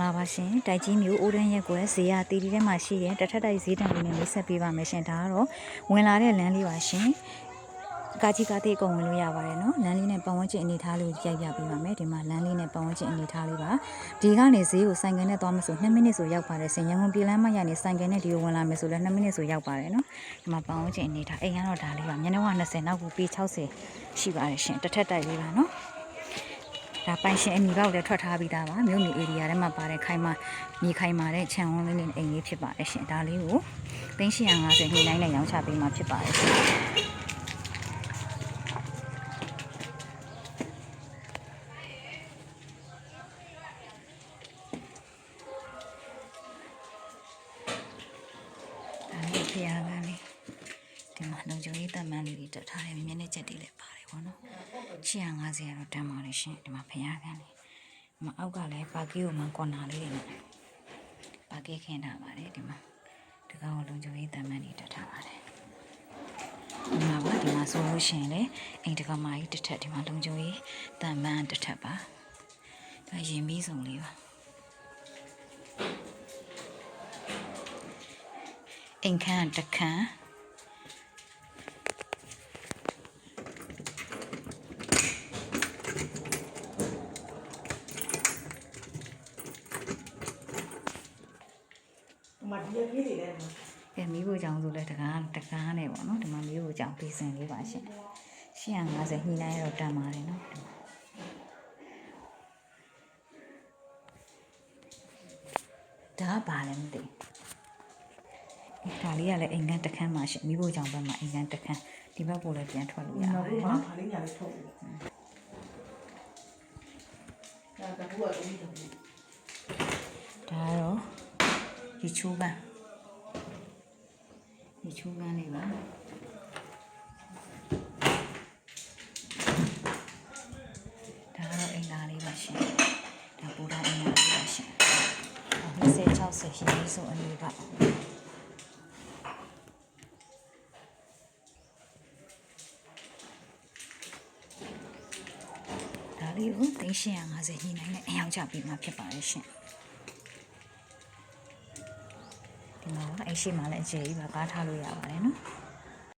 လာပါရှင်တိုက်ကြီးမျိုးအိုးတန်းရက်ကွယ်ဇေယျတီတီထဲမှာရှိတဲ့တထက်တိုက်ဈေးတန်လေးနဲ့မိတ်ဆက်ပေးပါမယ်ရှင်ဒါကတော့ဝင်လာတဲ့လမ်းလေးပါရှင်ကာကြီးကားသေးအကုန်ဝင်လို့ရပါတယ်နော်လမ်းလေးနဲ့ပတ်ဝန်းကျင်အနေထားလေးကိုကြိုက်ပြပေးပါမယ်ဒီမှာလမ်းလေးနဲ့ပတ်ဝန်းကျင်အနေထားလေးပါဒီကနေဈေးကိုဆိုင်ကနေသွားမယ်ဆို2မိနစ်ဆိုရောက်ပါတယ်ရှင်ရန်ကုန်ပြည်လမ်းမရနေဆိုင်ကနေဒီကိုဝင်လာမယ်ဆိုလည်း2မိနစ်ဆိုရောက်ပါတယ်နော်ဒီမှာပတ်ဝန်းကျင်အနေထားအိမ်ကတော့ဒါလေးပါမျက်နှာက20နောက်ကူပေ60ရှိပါတယ်ရှင်တထက်တိုက်လေးပါနော်ဒါပိုင်ရှင်အမီပေါက်လည်းထွက်ထားပြီးသားပါမြို့မြေ area ထဲမှာပါတယ်ခိုင်မာမြေခိုင်မာတဲ့ခြံဝန်းလေးနဲ့အိမ်လေးဖြစ်ပါတယ်ရှင်ဒါလေးကို3850ညှိနှိုင်းနဲ့ရောင်းချပေးမှာဖြစ်ပါတယ်ရှင်ဒါလေးဖျားကန်လေးဒီမှာလုံခြုံရေးတပ်မန်းလေးတွေတက်ထားတယ်မျက်နှာချက်တွေလည်းပါတယ်ပေါ့နော်850ကတော့တန်ပါလိမ့်ရှင်ဒီမှာဖျားကန်လေးဒီမှာအောက်ကလည်းပါကီကိုမှကွန်နာလေးတွေနဲ့ပါကီခင်းထားပါတယ်ဒီမှာဒီကောင်လုံခြုံရေးတပ်မန်းတွေတက်ထားပါတယ်ဒီမှာပါဒီမှာဆိုလို့ရှိရင်လေအိမ်တကမာကြီးတစ်ထက်ဒီမှာလုံခြုံရေးတပ်မန်းတစ်ထက်ပါဒါရင်ပြီးစုံလေးပါအိမ်ခန်းတစ်ခန်းမီးဖို့ကြောင်ဆိုလဲတကားနဲ့ပေါ့နော်ဒီမှာမီးဖို့ကြောင်ပေးစင်လေးပါရှင်850ညှိနှိုင်းတော့တန်ပါတယ်နော်ဒါပါလည်းမသိဒါလေးကလည်းအိမ်ကန်တစ်ခန်းပါရှင်မီးဖို့ကြောင်ဘက်မှာအိမ်ကန်တစ်ခန်းဒီဘက်ကိုလည်းပြန်ထွက်လို့ရပါတယ်နော်ဒါလေးညာလေးထုတ်ဒါကတော့ဒီချိုးပန်းဒီချိုးကန်းလေးပါဒါကတော့အိမ်သားလေးပါရှင်ဒါပူတာအိမ်သားလေးပါရှင်20 60ရှင်လေးဆိုအနေပါဒါလေးကို3850ညှိနှိုင်းနဲ့အယောင်ချပေးမှာဖြစ်ပါတယ်ရှင်ဒီမှာအိမ်ရှိမှလည်းအခြေကြီးပါကားထားလို့ရပါတယ်နော်